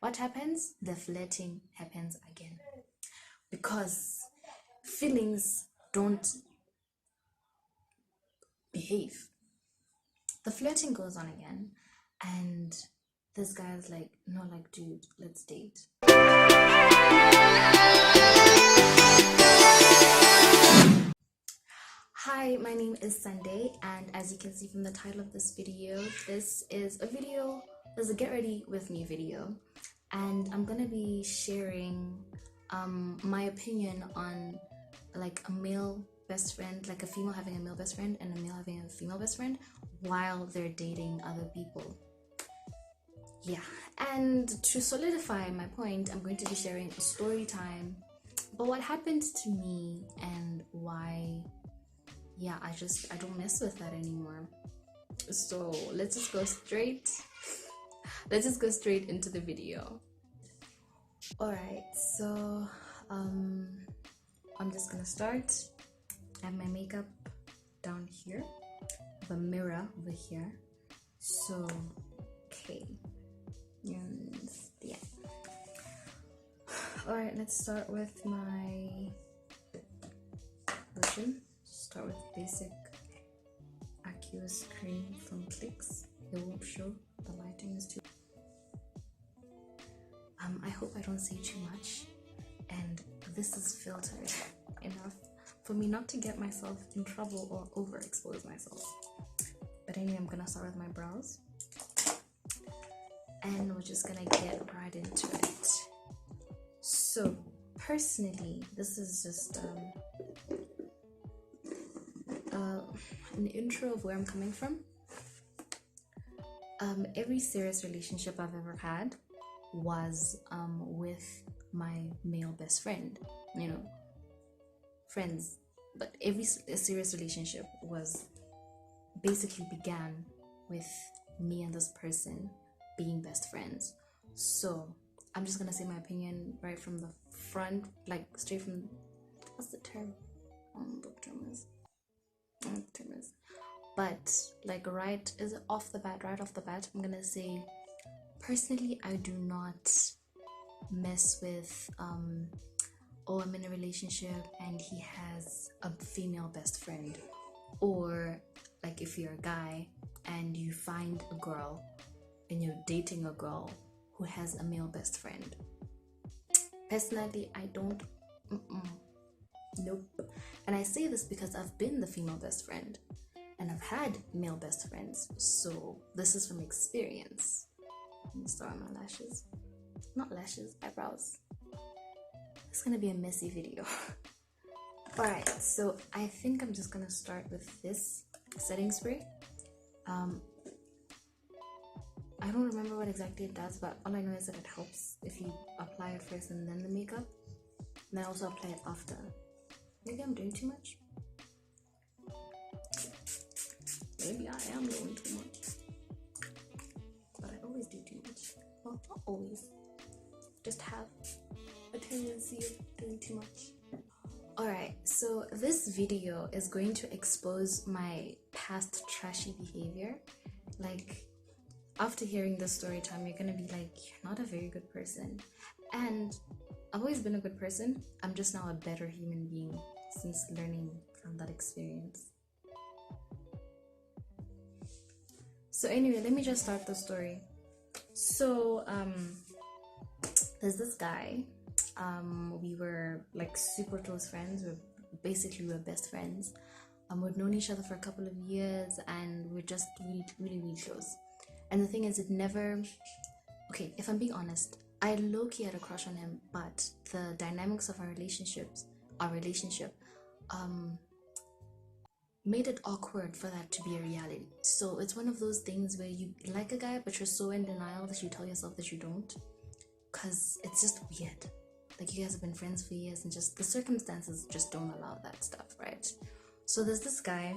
what happens? The flirting happens again, because feelings don't behave. The flirting goes on again, and this guy's like, no, like, dude, let's date. Hi, my name is Sunday, and as you can see from the title of this video, this is a get ready with me video, and I'm gonna be sharing my opinion on like a male best friend, like a female having a male best friend and a male having a female best friend while they're dating other people. Yeah, and to solidify my point, I'm going to be sharing a story time about what happened to me and why, yeah, I don't mess with that anymore. So let's just go straight into the video. Alright, so I'm just gonna start. I have my makeup down here, I have a mirror over here. So okay, and yeah. Alright, let's start with my lotion. Start with basic aqueous cream from Clicks. It won't show, the lighting is too. I hope I don't say too much, and this is filtered enough for me not to get myself in trouble or overexpose myself. But anyway, I'm gonna start with my brows, and we're just gonna get right into it. So personally, this is just an intro of where I'm coming from. Every serious relationship I've ever had was with my male best friend, you know, friends, but every serious relationship basically began with me and this person being best friends. So I'm just gonna say my opinion right from the front, like straight from, what's the term? Book term is. But like right off the bat, I'm gonna say, personally, I do not mess with oh, I'm in a relationship and he has a female best friend, or like if you're a guy and you find a girl and you're dating a girl who has a male best friend. Personally, I don't. Nope. And I say this because I've been the female best friend and I've had male best friends, so this is from experience. I'm gonna start on my lashes. Not lashes, eyebrows. It's gonna be a messy video. Alright, so I think I'm just gonna start with this setting spray. I don't remember what exactly it does, but all I know is that it helps if you apply it first and then the makeup. And I also apply it after. Maybe I'm doing too much. Maybe I am doing too much. But I always do too much. Well, not always. Just have a tendency of doing too much. Alright, so this video is going to expose my past trashy behavior. Like, after hearing this story time, you're gonna be like, you're not a very good person. And I've always been a good person. I'm just now a better human being since learning from that experience. So anyway, let me just start the story. So there's this guy. We were like super close friends. We were best friends. We'd known each other for a couple of years, and we're just really close. And the thing is, it never, okay, if I'm being honest, I low-key had a crush on him, but the dynamics of our relationship made it awkward for that to be a reality. So it's one of those things where you like a guy, but you're so in denial that you tell yourself that you don't, because it's just weird. Like, you guys have been friends for years and just the circumstances just don't allow that stuff, right? So there's this guy,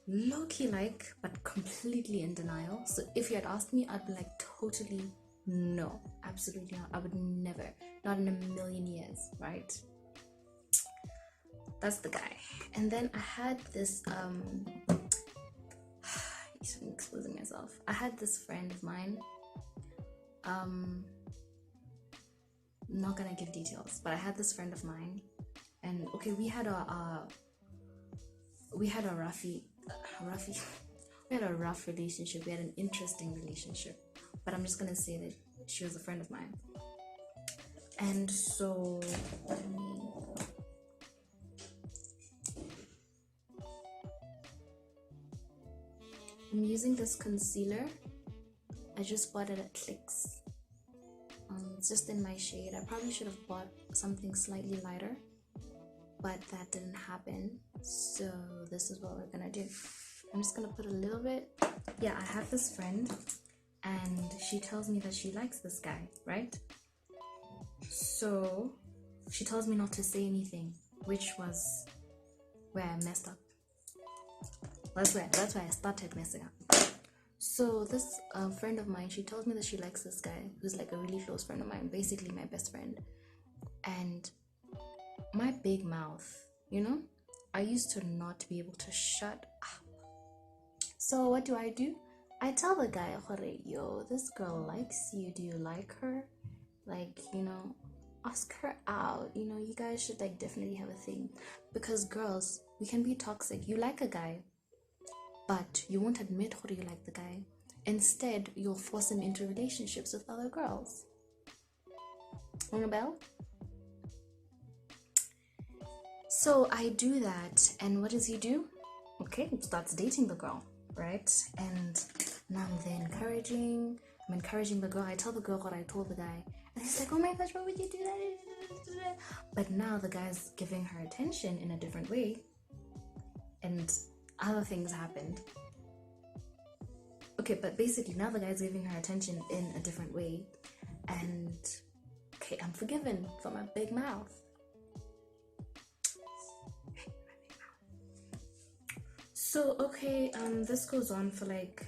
low-key like, but completely in denial. So if you had asked me, I'd be like, totally no, absolutely not. I would never, not in a million years, right? That's the guy. And then I had this I'm exposing myself. I had this friend of mine not gonna give details, but I had this friend of mine, and okay, we had a roughy we had a rough relationship. We had an interesting relationship, but I'm just gonna say that she was a friend of mine. And so I'm using this concealer. I just bought it at Clicks. It's just in my shade. I probably should have bought something slightly lighter, but that didn't happen. So this is what we're gonna do. I'm just gonna put a little bit. Yeah, I have this friend, and she tells me that she likes this guy, right? So she tells me not to say anything, which was where I messed up. That's why I started messing up. So this friend of mine, she tells me that she likes this guy who's like a really close friend of mine, basically my best friend. And my big mouth, you know, I used to not be able to shut up. So what do? I tell the guy, yo, this girl likes you. Do you like her? Like, you know, ask her out. You know, you guys should like definitely have a thing. Because girls, we can be toxic. You like a guy, but you won't admit how you like the guy. Instead, you'll force him into relationships with other girls. Ring a bell? So I do that, and what does he do? Okay, he starts dating the girl, right? And now I'm encouraging the girl. I tell the girl what I told the guy, and he's like, oh my gosh, why would you do that? But now the guy's giving her attention in a different way, and other things happened. Okay, but basically now the guy's giving her attention in a different way, and okay, I'm forgiven for my big mouth. So okay, this goes on for like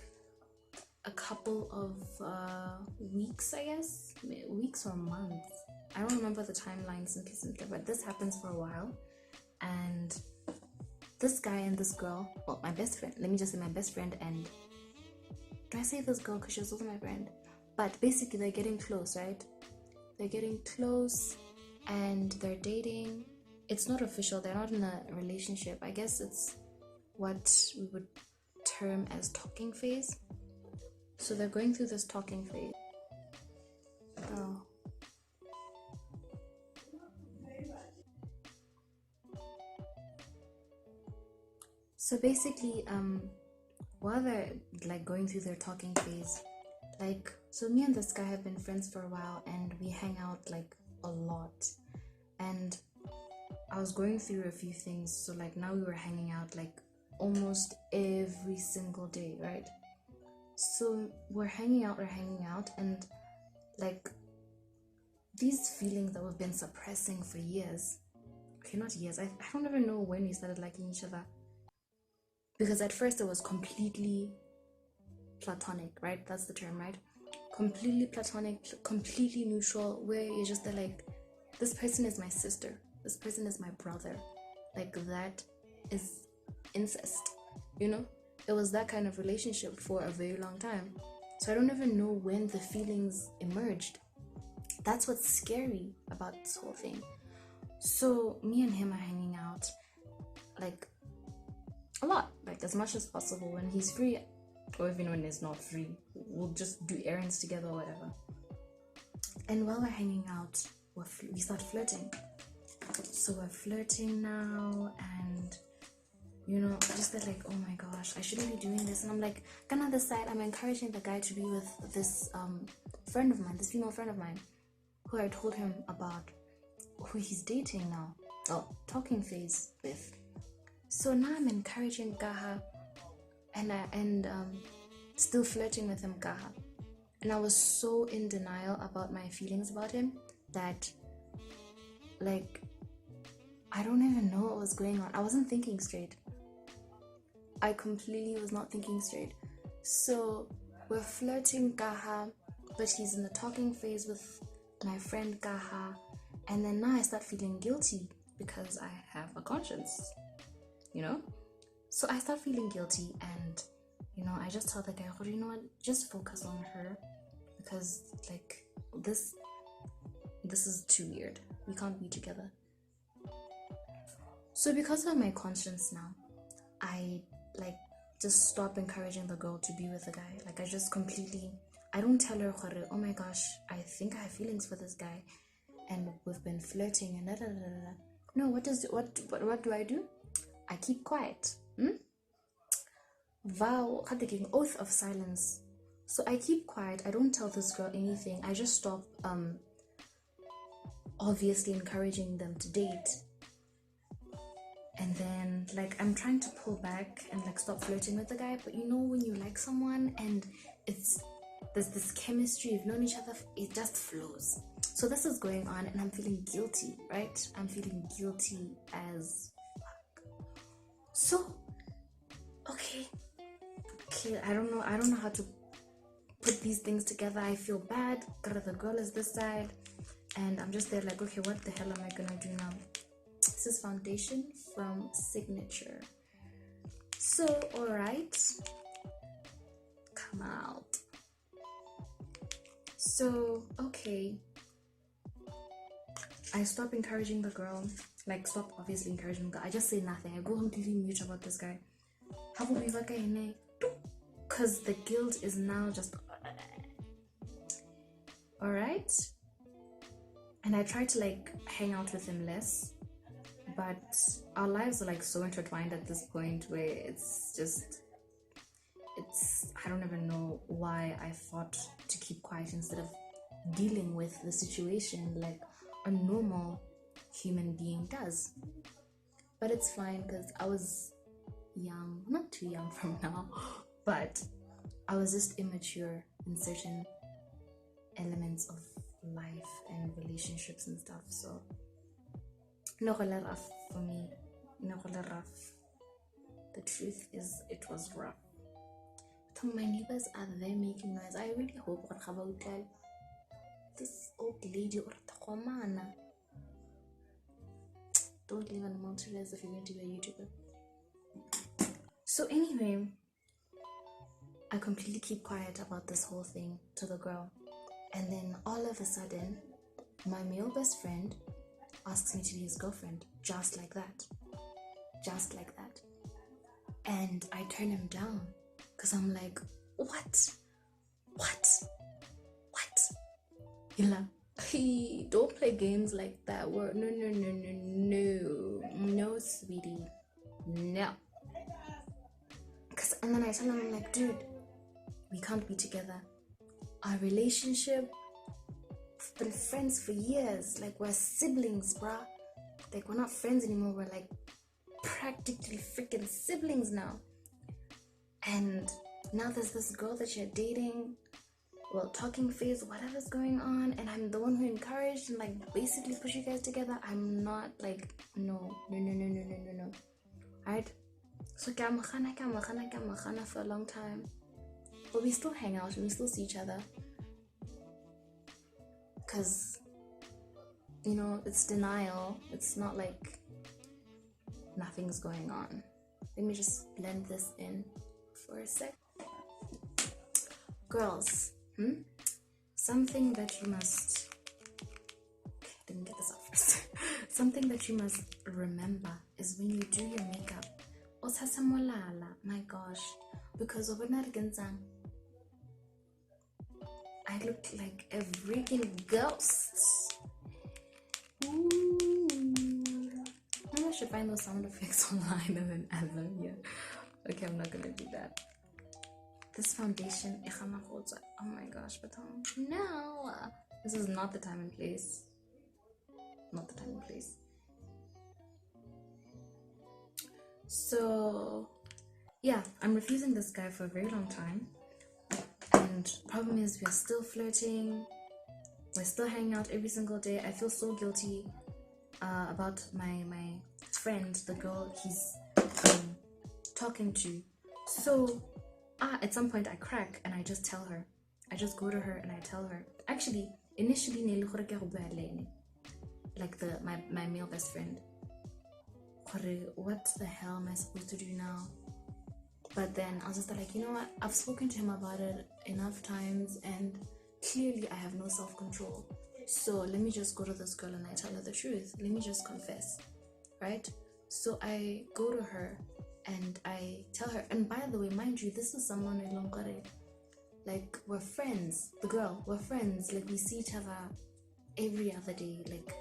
a couple of weeks, I guess, weeks or months. I don't remember the timeline simply, but this happens for a while, and this guy and this girl, well, my best friend, let me just say my best friend, and do I say this girl because she was also my friend? But basically they're getting close, right? They're getting close and they're dating. It's not official, they're not in a relationship. I guess it's what we would term as talking phase. So they're going through this talking phase. Oh. So basically, while they're like going through their talking phase, like, so me and this guy have been friends for a while, and we hang out like a lot. And I was going through a few things, so like now we were hanging out like almost every single day, right? So we're hanging out, and like these feelings that we've been suppressing for years, okay, not years, I don't even know when we started liking each other, because at first it was completely platonic, right? That's the term, right? Completely platonic, completely neutral, where you're just there like, this person is my sister, this person is my brother, like that is incest, you know? It was that kind of relationship for a very long time. So I don't even know when the feelings emerged. That's what's scary about this whole thing. So me and him are hanging out like a lot, like as much as possible. When he's free, or even when he's not free, we'll just do errands together or whatever. And while we're hanging out, we start flirting. So we're flirting now, and you know, just that like, oh my gosh, I shouldn't be doing this. And I'm like, on the other side, I'm encouraging the guy to be with this friend of mine, this female friend of mine, who I told him about who he's dating now, talking phase with. So now I'm encouraging Gaha, and still flirting with him, Gaha. And I was so in denial about my feelings about him that, like, I don't even know what was going on. I wasn't thinking straight. I completely was not thinking straight. So we're flirting, Gaha, but he's in the talking phase with my friend Gaha. And then now I start feeling guilty because I have a conscience, you know? So I start feeling guilty, and, you know, I just tell the guy, you know what, just focus on her, because like this is too weird. We can't be together. So because of my conscience now, I like just stop encouraging the girl to be with the guy. Like I don't tell her, oh my gosh, I think I have feelings for this guy and we've been flirting and da da da da. No, what do I do? I keep quiet. Vow, oath of silence. So I keep quiet. I don't tell this girl anything. I just stop obviously encouraging them to date. And then like I'm trying to pull back and like stop flirting with the guy, but you know when you like someone and there's this chemistry, you've known each other, it just flows. So this is going on and I'm feeling guilty, right? I'm feeling guilty as fuck. So okay, I don't know how to put these things together. I feel bad. The girl is this side and I'm just there like, okay, what the hell am I gonna do now? This is foundation from Signature. So alright, come out. So okay, I stop encouraging the girl, like stop obviously encouraging the girl. I just say nothing. I go completely mute about this guy. Because the guilt is now just alright. And I try to like hang out with him less, but our lives are like so intertwined at this point where it's I don't even know why I thought to keep quiet instead of dealing with the situation like a normal human being does. But it's fine because I was young, not too young from now, but I was just immature in certain elements of life and relationships and stuff. So no rough for me, no rough. The truth is it was rough. My neighbors are there making noise. I really hope this old lady or don't live on Monterey if you're going to be a YouTuber. So anyway, I completely keep quiet about this whole thing to the girl, and then all of a sudden my male best friend asks me to be his girlfriend, just like that, and I turn him down because I'm like, what? Hila, don't play games like that. No, sweetie, no. And then I tell him, I'm like, dude, we can't be together. Our relationship, we've been friends for years. Like, we're siblings, bruh. Like, we're not friends anymore. We're like practically freaking siblings now. And now there's this girl that you're dating, well, talking phase, whatever's going on, and I'm the one who encouraged and like basically push you guys together. I'm not like, no. Alright? So Kamakhana for a long time. But we still hang out and we still see each other. Because, you know, it's denial. It's not like nothing's going on. Let me just blend this in for a sec. Girls, something that you must... Okay, let me get this off first. Something that you must remember is when you do your makeup, my gosh, because of I looked like a freaking ghost. Ooh. Maybe I should find those sound effects online and then add them here. Okay, I'm not gonna do that. This foundation, oh my gosh, but no, this is not the time and place. So yeah, I'm refusing this guy for a very long time, and problem is we're still flirting, we're still hanging out every single day. I feel so guilty about my friend, the girl he's talking to. So at some point I crack and I just tell her. I just go to her and I tell her. Actually, initially like my male best friend, what the hell am I supposed to do now? But then I was just like, you know what, I've spoken to him about it enough times and clearly I have no self-control. So let me just go to this girl and I tell her the truth. Let me just confess, right? So I go to her and I tell her, and by the way, mind you, this is someone in Longkare. Like, we're friends. The girl, we're friends. Like, we see each other every other day. Like,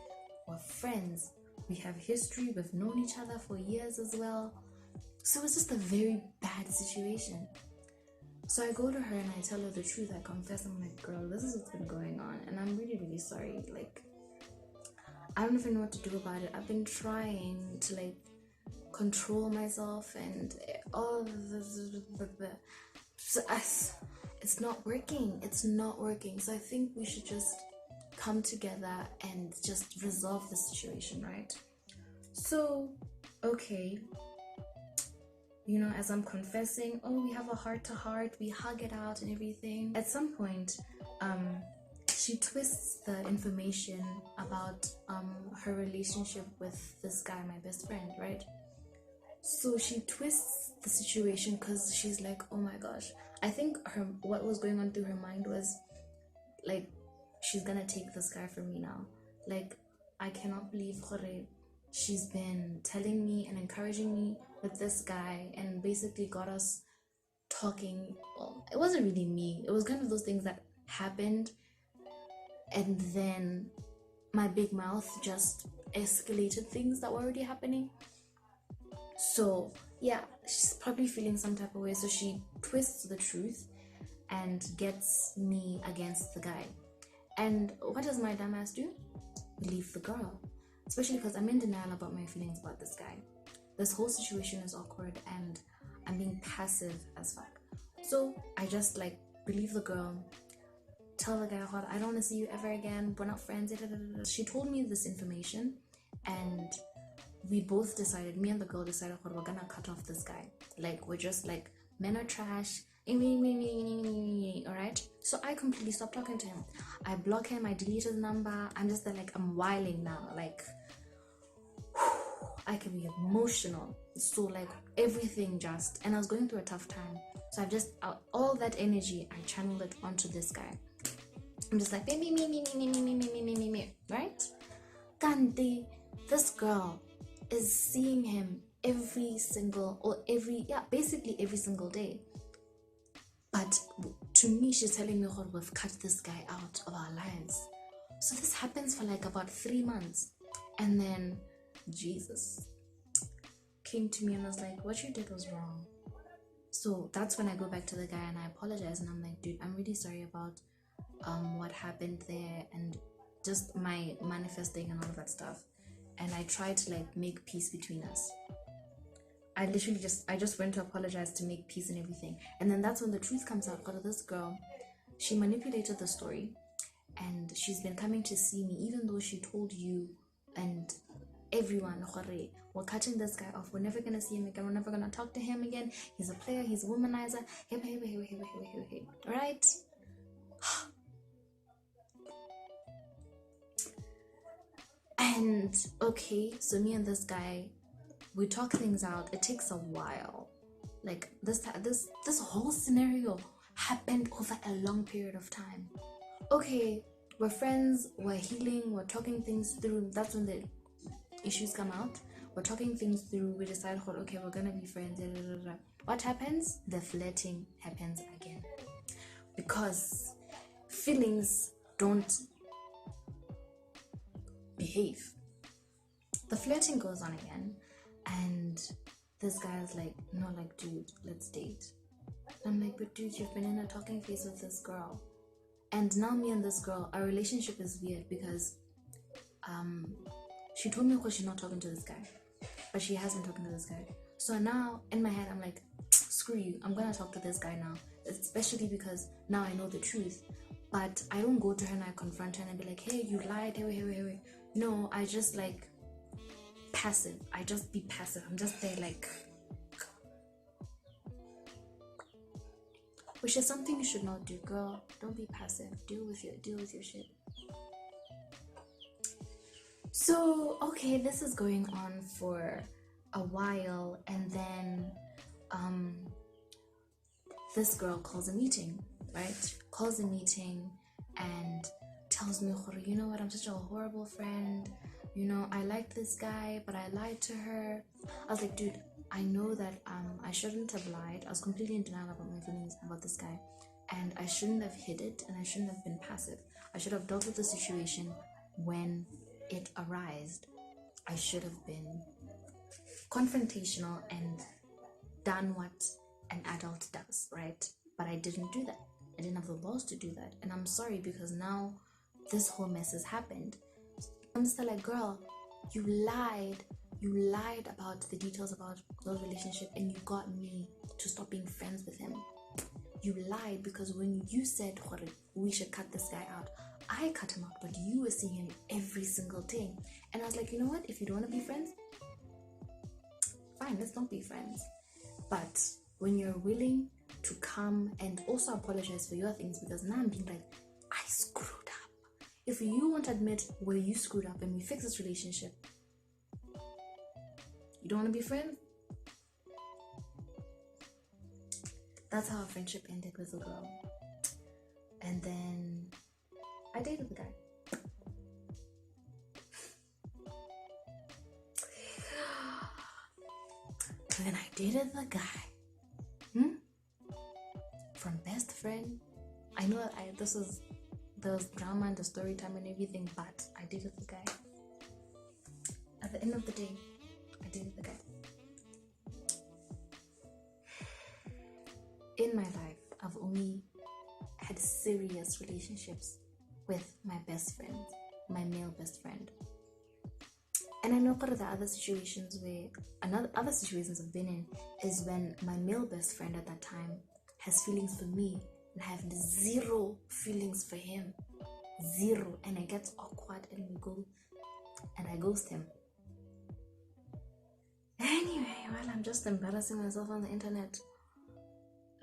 we're friends. We have history. We've known each other for years as well. So it's just a very bad situation. So I go to her and I tell her the truth. I confess. I'm like, girl, this is what's been going on, and I'm really, really sorry. Like, I don't even know what to do about it. I've been trying to like control myself and all so it's not working. It's not working. So I think we should just come together and just resolve the situation, right? So, okay, you know, as I'm confessing, oh, we have a heart to heart, we hug it out and everything. At some point, she twists the information about her relationship with this guy, my best friend, right? So she twists the situation because she's like, oh my gosh. I think what was going on through her mind was like, she's gonna take this guy from me now. Like, I cannot believe she's been telling me and encouraging me with this guy and basically got us talking. Well, it wasn't really me. It was kind of those things that happened, and then my big mouth just escalated things that were already happening. So yeah, she's probably feeling some type of way. So she twists the truth and gets me against the guy. And what does my dumbass do? Leave the girl. Especially because I'm in denial about my feelings about this guy. This whole situation is awkward and I'm being passive as fuck. So I just like believe the girl, tell the guy, I don't want to see you ever again, we're not friends. She told me this information and we both decided, me and the girl decided, we're gonna cut off this guy. Like, we're just like, men are trash. Alright? So I completely stopped talking to him. I block him, I delete his number. I'm just like, I'm whiling now. Like, I can be emotional. So like, everything just, and I was going through a tough time. So I've just, all that energy, I channeled it onto this guy. I'm just like, me, right? Kanti, this girl is seeing him basically every single day. But to me, she's telling me, we've cut this guy out of our lives. So this happens for like about 3 months. And then Jesus came to me and was like, what you did was wrong. So that's when I go back to the guy and I apologize. And I'm like, dude, I'm really sorry about what happened there and just my manifesting and all of that stuff. And I tried to like make peace between us. I just went to apologize to make peace and everything. And then that's when the truth comes out. God, this girl, she manipulated the story and she's been coming to see me, even though she told you and everyone, we're cutting this guy off. We're never gonna see him again. We're never gonna talk to him again. He's a player. He's a womanizer. Right? And okay, so me and this guy, we talk things out. It takes a while. Like this whole scenario happened over a long period of time. Okay, we're friends, we're healing, we're talking things through. That's when the issues come out. We're talking things through. We decide, okay, we're gonna be friends. What happens? The flirting happens again. Because feelings don't behave. The flirting goes on again. And this guy's like, no, like, dude, let's date. I'm like, but dude, you've been in a talking phase with this girl. And now me and this girl, our relationship is weird because she told me she's not talking to this guy. But she has been talking to this guy. So now, in my head, I'm like, screw you. I'm going to talk to this guy now. Especially because now I know the truth. But I don't go to her and I confront her and I be like, hey, you lied. Hey. No, I just like... passive. I just be passive. I'm just there like, which is something you should not do, girl. Don't be passive. Deal with your shit. So okay, this is going on for a while, and then this girl calls a meeting, right? Calls a meeting and tells me, you know what, I'm such a horrible friend. You know, I liked this guy, but I lied to her. I was like, dude, I know that I shouldn't have lied. I was completely in denial about my feelings about this guy, and I shouldn't have hid it, and I shouldn't have been passive. I should have dealt with the situation when it arose. I should have been confrontational and done what an adult does, right? But I didn't do that. I didn't have the balls to do that, and I'm sorry, because now this whole mess has happened. I'm still like, girl, you lied about the details about the relationship, and you got me to stop being friends with him. You lied, because when you said we should cut this guy out, I cut him out, but you were seeing him every single day. And I was like, you know what, if you don't want to be friends, fine, let's not be friends. But when you're willing to come and also apologize for your things, because now I'm being like, I screwed up. If you won't admit where you screwed up and we fix this relationship, you don't want to be friends? That's how our friendship ended with the girl. And then I dated the guy. And then I dated the guy. From best friend. I know that there was drama and the story time and everything, but I dated the guy. At the end of the day, I dated the guy. In my life, I've only had serious relationships with my best friend, my male best friend. And I know part of the other situations other situations I've been in is when my male best friend at that time has feelings for me and I have zero feelings for him. Zero. And it gets awkward and I ghost him. Anyway, while I'm just embarrassing myself on the internet,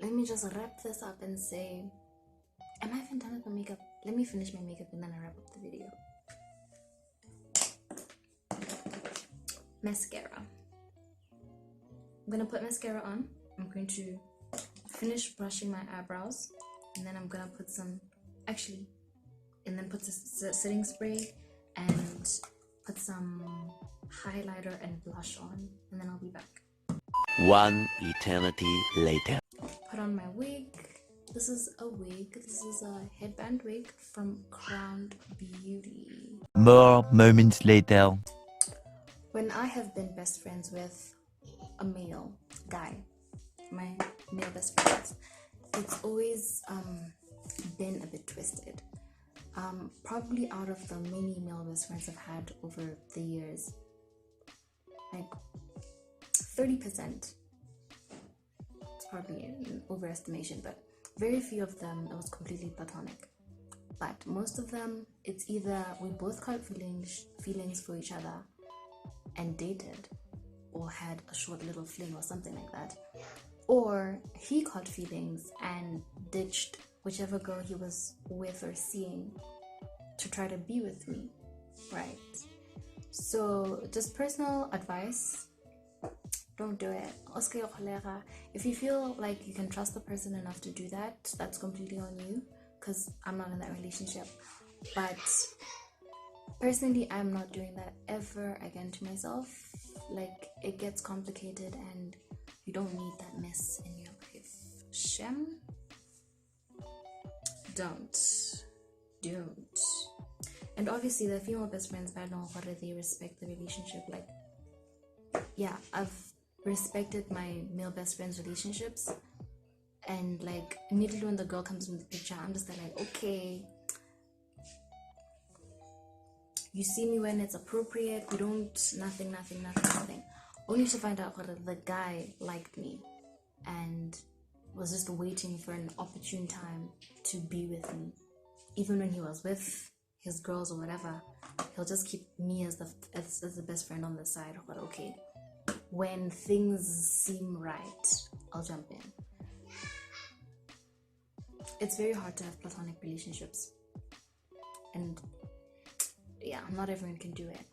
let me just wrap this up and say, am I even done with my makeup? Let me finish my makeup and then I wrap up the video. Mascara. I'm gonna put mascara on. I'm going to finish brushing my eyebrows, and then I'm gonna put some setting spray and put some highlighter and blush on, and then I'll be back. One eternity later. Put on my wig. This is a wig. This is a headband wig from Crowned Beauty. More moments later. When I have been best friends with a male guy, my male best friends, it's always been a bit twisted. Probably out of the many male best friends I've had over the years, like 30%. It's probably an overestimation, but very few of them it was completely platonic. But most of them, it's either we both caught feelings for each other and dated, or had a short little fling or something like that, or he caught feelings and ditched whichever girl he was with or seeing to try to be with me, right? So just personal advice, don't do it. If you feel like you can trust the person enough to do that, that's completely on you, because I'm not in that relationship. But personally, I'm not doing that ever again to myself. Like, it gets complicated and you don't need that mess in your life. Shem? Don't. And obviously the female best friends, I don't know whether they respect the relationship. Like, yeah, I've respected my male best friends' relationships, and like immediately when the girl comes in the picture, I'm just like, okay, you see me when it's appropriate. We don't, nothing. Only to find out whether the guy liked me and was just waiting for an opportune time to be with me. Even when he was with his girls or whatever, he'll just keep me as the best friend on the side. But okay, when things seem right, I'll jump in. It's very hard to have platonic relationships, and yeah, not everyone can do it.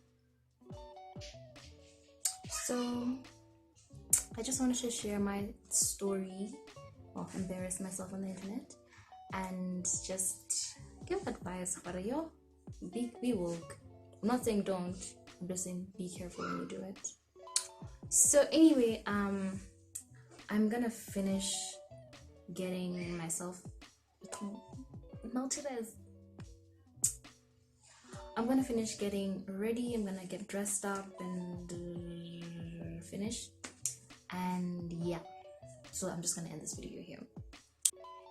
So I just wanted to share my story, embarrass myself on the internet, and just give advice, but yo, be woke. I'm not saying don't. I'm just saying be careful when you do it. So anyway, I'm gonna finish getting myself melted as. I'm gonna finish getting ready. I'm gonna get dressed up and finish. And yeah, so I'm just gonna end this video here.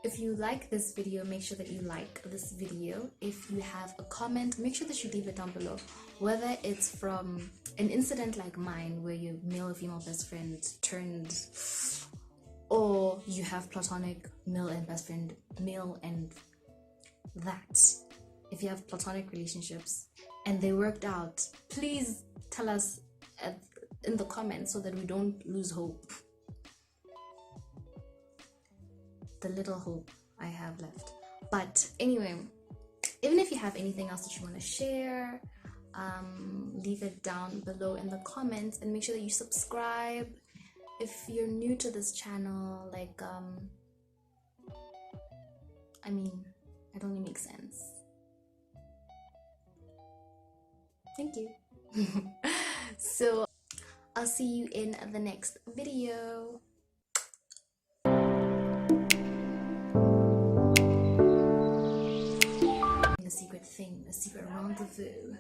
If you like this video, make sure that you like this video. If you have a comment, make sure that you leave it down below. Whether it's from an incident like mine where your male or female best friend turned, or you have platonic male and best friend, male and that. If you have platonic relationships and they worked out, please tell us in the comments so that we don't lose hope. The little hope I have left. But anyway, even if you have anything else that you want to share, leave it down below in the comments, and make sure that you subscribe if you're new to this channel. Like I mean, it only makes sense. Thank you. So I'll see you in the next video. A secret thing, a secret rendezvous.